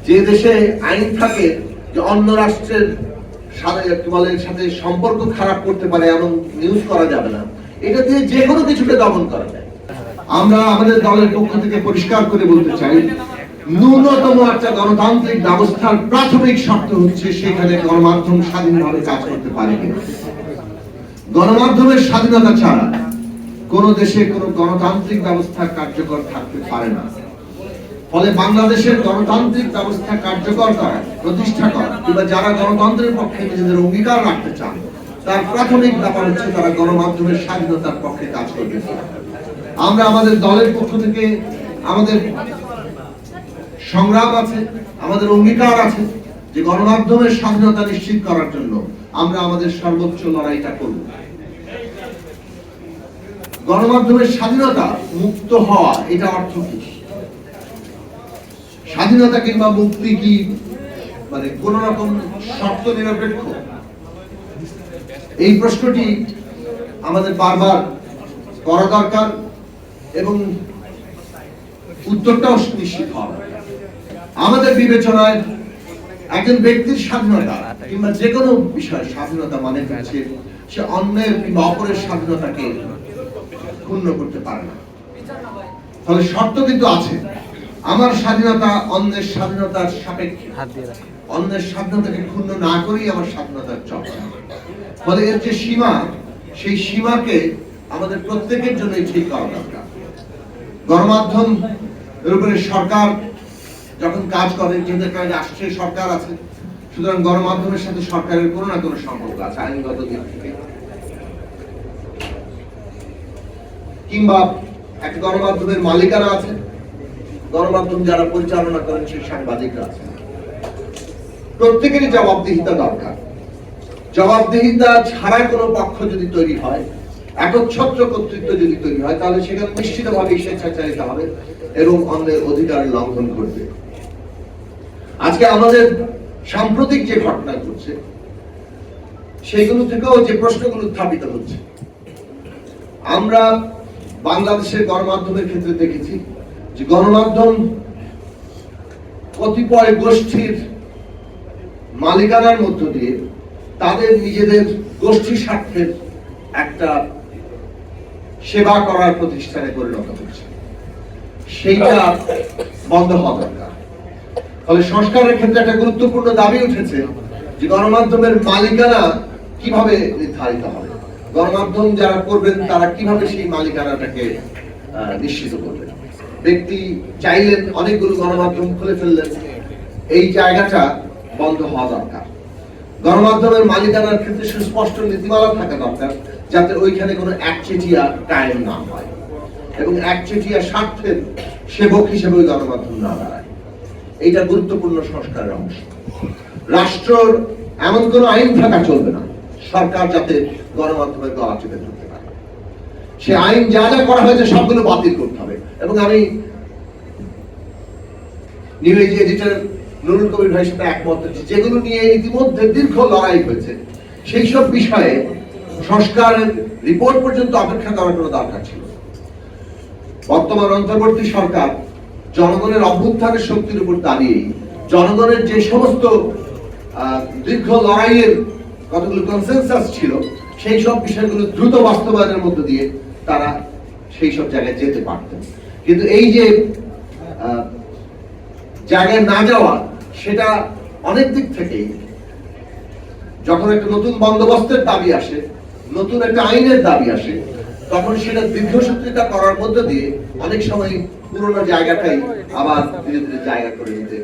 যে দেশে আইন থাকে যে অন্য রাষ্ট্রের সাথে সম্পর্ক খারাপ করতে পারে এমন নিউজ করা যাবে না, এটা দিয়ে যে কোনো কিছুকে দমন করা যায়। আমরা আমাদের দলের পক্ষ থেকে পরিষ্কার করে বলতে চাই, ন্যূনতম একটা গণতান্ত্রিক ব্যবস্থার প্রাথমিক শর্ত হচ্ছে সেখানে গণমাধ্যম স্বাধীনভাবে কাজ করতে পারে কিনা। গণমাধ্যমের স্বাধীনতা ছাড়া কোন দেশে কোন গণতান্ত্রিক ব্যবস্থা কার্যকর থাকতে পারে না। ফলে বাংলাদেশের গণতান্ত্রিক ব্যবস্থা কার্যকর করা, প্রতিষ্ঠা করা কিংবা যারা গণতন্ত্রের পক্ষে নিজেদের অঙ্গীকার রাখতে চান তার প্রাথমিক ব্যাপার হচ্ছে তারা গণমাধ্যমের স্বাধীনতার পক্ষে কাজ করবে। আমরা আমাদের দলের পক্ষ থেকে আমাদের সংগ্রাম আছে, আমাদের অঙ্গীকার আছে যে গণমাধ্যমের স্বাধীনতা নিশ্চিত করার জন্য আমরা আমাদের সর্বোচ্চ লড়াইটা করব। গণমাধ্যমের স্বাধীনতা, মুক্ত হওয়া, এটা অর্থ কি? স্বাধীনতা কিংবা মুক্তি কি মানে কোন রকম শর্ত নিরপেক্ষ? এই প্রশ্নটি আমাদের বারবার করা দরকার এবং উত্তরটাও নিশ্চিত হওয়া। আমাদের বিবেচনায় একজন ব্যক্তির স্বাধীনতা কিংবা যে কোনো বিষয়ে স্বাধীনতা মানে হচ্ছে সে অন্যের কিংবা অপরের স্বাধীনতাকে ক্ষুণ্ণ করতে পারে না। ফলে শর্ত কিন্তু আছে, আমার স্বাধীনতা অন্যের স্বাধীনতার সাপেক্ষে, অন্যের স্বাধীনতাকে ক্ষুণ্ণ না করেই আমার স্বাধীনতার চর্চা। ফলে এর যে সীমা, সেই সীমাকে আমাদের প্রত্যেকের জন্যই ঠিক করা দরকার। গণমাধ্যম এর উপরে সরকার যখন কাজ করে, যেহেতু একটা রাষ্ট্রীয় সরকার আছে, সুতরাং গণমাধ্যমের সাথে সরকারের কোনো না কোনো সম্পর্ক আছে আইনগত দিক থেকে। কিংবা একটা গণমাধ্যমের মালিকানা আছে, গণমাধ্যম যারা পরিচালনা করেন সেই সাংবাদিকরা আছে। প্রত্যেকেরই জবাবদিহিতা দরকার। জবাবদিহিতা ছাড়া কোনো পক্ষ যদি তৈরি হয়, একচ্ছত্র কর্তৃত্ব যদি তৈরি হয়, তাহলে সেখানে নিশ্চিতভাবে স্বেচ্ছাচারিতা হবে এবং অন্যের অধিকার লঙ্ঘন করবে। আজকে আমাদের সাম্প্রতিক যে ঘটনা ঘটছে সেইগুলো থেকেও যে প্রশ্নগুলো উত্থাপিত হচ্ছে, আমরা বাংলাদেশের গণমাধ্যমের ক্ষেত্রে দেখেছি যে গণমাধ্যম কতিপয় গোষ্ঠীর মালিকানার মধ্য দিয়ে তাদের নিজেদের গোষ্ঠী স্বার্থের একটা সেবা করার প্রতিষ্ঠানে পরিণত হচ্ছে। সেইটা বন্ধ হওয়া দরকার। ফলে সংস্কারের ক্ষেত্রে একটা গুরুত্বপূর্ণ দাবি উঠেছে যে গণমাধ্যমের মালিকানা কিভাবে নির্ধারিত হবে, গণমাধ্যম যারা করবেন তারা কিভাবে সেই মালিকানাটাকে নিশ্চিত করবেন। ব্যক্তি চাইলেন, অনেকগুলো গণমাধ্যম খুলে ফেললেন, এই জায়গাটা বন্ধ হওয়া দরকার। গণমাধ্যমের মালিকানার ক্ষেত্রে সুস্পষ্ট নীতিমালা থাকা দরকার, যাতে ওইখানে কোনো একচেটিয়া কায়েম না হয় এবং একচেটিয়া স্বার্থের সেবক হিসেবে ওই গণমাধ্যম না দাঁড়ায়। এইটা গুরুত্বপূর্ণ সংস্কারের অংশ। রাষ্ট্রর এমন কোন আইন থাকা চলবে না সরকার যাতে গণমাধ্যমের গলা চেপে ধরতে পারে। সে আইন যা যা করা হয়েছে সবগুলো বাতিল করতে হবে। এবং আমি নিউজ এডিটর নুরুল কবির ভাইয়ের সাথে একমত হচ্ছি, যেগুলো নিয়ে ইতিমধ্যে দীর্ঘ লড়াই হয়েছে সেই সব বিষয়ে সংস্কারের রিপোর্ট পর্যন্ত অপেক্ষা করার কোনো দরকার ছিল। বর্তমান অন্তর্বর্তী সরকার জনগণের অভ্যুত্থানের শক্তির উপর দাঁড়িয়ে জনগণের যে সমস্ত দীর্ঘ লড়াইয়ের কতগুলো কনসেনসাস ছিল সেই সব বিষয়গুলো দ্রুত বাস্তবায়নের মধ্য দিয়ে তারা সেই সব জায়গায় যেতে পারতেন। কিন্তু এই যে জায়গায় না যাওয়া, সেটা অনেক দিক থেকেই যখন একটা নতুন বন্দোবস্তের দাবি আসে, নতুন একটা আইনের দাবি আসে, তখন সেটা দীর্ঘসূত্রিতা করার মধ্য দিয়ে অনেক সময় পুরোনো জায়গাটাই আবার ধীরে ধীরে জায়গা করে নিতে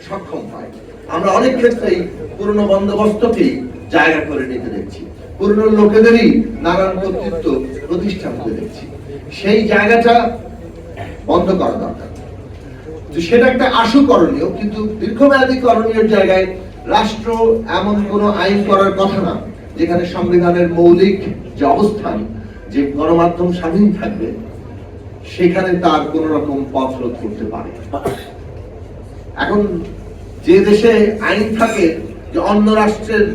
সক্ষম হয়। আমরা অনেক ক্ষেত্রেই পুরোনো বন্দোবস্তকেই জায়গা করে নিতে দেখছি, পুরোনো লোকেদেরই নানান কর্তৃত্ব প্রতিষ্ঠা হতে দেখছি। সেই জায়গাটা বন্ধ করা দরকার। সেটা একটা আশু করণীয়, কিন্তু দীর্ঘমেয়াদী করণীয় জায়গায় রাষ্ট্র এমন কোন আইন করার কথা না যেখানে সংবিধানের মৌলিক যে অবস্থান, যে গণমাধ্যম স্বাধীন থাকবে, সেখানে তার কোন রকম পথ রোধ করতে পারে। এখন যে দেশে আইন থাকে যে অন্য রাষ্ট্রের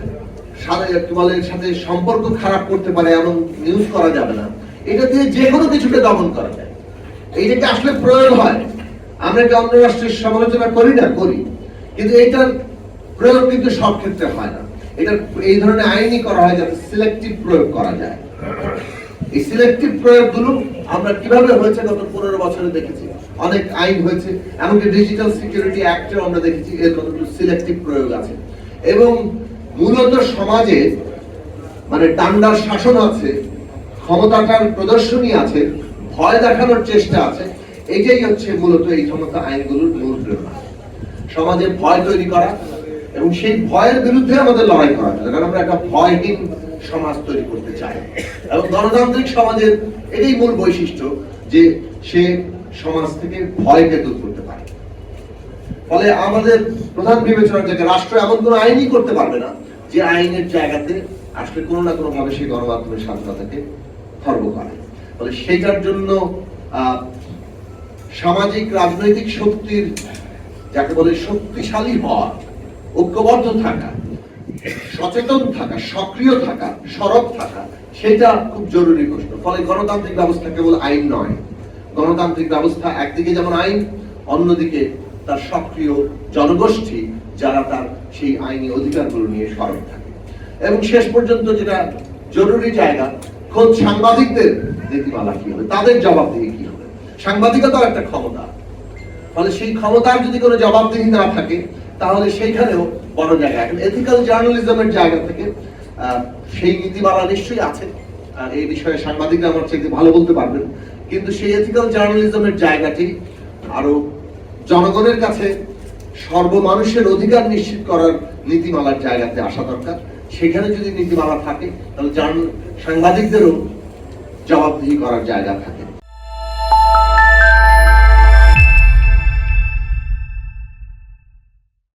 সাথে সম্পর্ক খারাপ করতে পারে এমন নিউজ করা যাবে না, এটা দিয়ে যে কোনো কিছুকে দমন করা যায়। এইটাকে আসলে প্রয়োগ হয়। আমরা কি অন্য রাষ্ট্রের সমালোচনা করি না? করি। কিন্তু এটার প্রয়োগ কিন্তু সব ক্ষেত্রে হয় না। এটা এই ধরনের আইনই করা হয় যাতে সিলেক্টিভ প্রয়োগ করা যায়। এই সিলেক্টিভ প্রয়োগগুলো আমরা কিভাবে হয়েছে গত 15 বছরে দেখেছি। অনেক আইন হয়েছে, এমনকি ডিজিটাল সিকিউরিটি অ্যাক্টেও আমরা দেখেছি এর কতগুলো সিলেক্টিভ প্রয়োগ আছে। এবং মূলত সমাজে মানে ডান্ডার শাসন আছে, ক্ষমতাটার প্রদর্শনী আছে, ভয় দেখানোর চেষ্টা আছে। এটাই হচ্ছে মূলত এই সমস্ত আইনগুলোর মূল প্রেরণা। সমাজে ভয় তৈরি করা এবং সেই ভয়ের বিরুদ্ধে আমাদের লড়াই করা, কারণ আমরা একটা ভয়হীন সমাজ তৈরি করতে চাই। এবং গণতান্ত্রিক সমাজের এটাই মূল বৈশিষ্ট্য যে সে সমাজ থেকে ভয়কে দূর করতে পারে। ফলে আমাদের প্রধান বিবেচনা থেকে রাষ্ট্র এমন কোনো আইনই করতে পারবে না যে আইনের জায়গাতে আসলে কোনো না কোনো ভাবে সেই গণমাধ্যমের স্বাধীনতাকে খর্ব করে। ফলে সেটার জন্য সামাজিক রাজনৈতিক শক্তির, যাকে বলে শক্তিশালী হওয়া, ঐক্যবদ্ধ থাকা, সচেতন থাকা, সক্রিয় থাকা, সরব থাকা, সেটা খুব জরুরি প্রশ্ন। ফলে গণতান্ত্রিক ব্যবস্থা কেবল আইন নয়। গণতান্ত্রিক ব্যবস্থা একদিকে যেমন আইন, অন্যদিকে তার সক্রিয় জনগোষ্ঠী যারা তার সেই আইনি অধিকারগুলো নিয়ে সরব থাকে। এবং শেষ পর্যন্ত যেটা জরুরি জায়গা, খোদ সাংবাদিকদের নীতিমালা কি হবে, তাদের জবাবদিহি কি হবে। সাংবাদিকতার একটা ক্ষমতা, ফলে সেই ক্ষমতার যদি কোনো জবাবদিহি না থাকে তাহলে সেইখানেও বড় জায়গা। এখন এথিক্যাল জার্নালিজমের জায়গা থেকে সেই নীতিমালা নিশ্চয়ই আছে, এই বিষয়ে সাংবাদিকরা আমার চাইতে ভালো বলতে পারবেন। কিন্তু সেই এথিক্যাল জার্নালিজমের জায়গাটি আরো জনগণের কাছে সর্বমানুষের অধিকার নিশ্চিত করার নীতিমালার জায়গাতে আসা দরকার। সেখানে যদি নীতিমালা থাকে তাহলে সাংবাদিকদেরও জবাবদিহি করার জায়গা থাকে।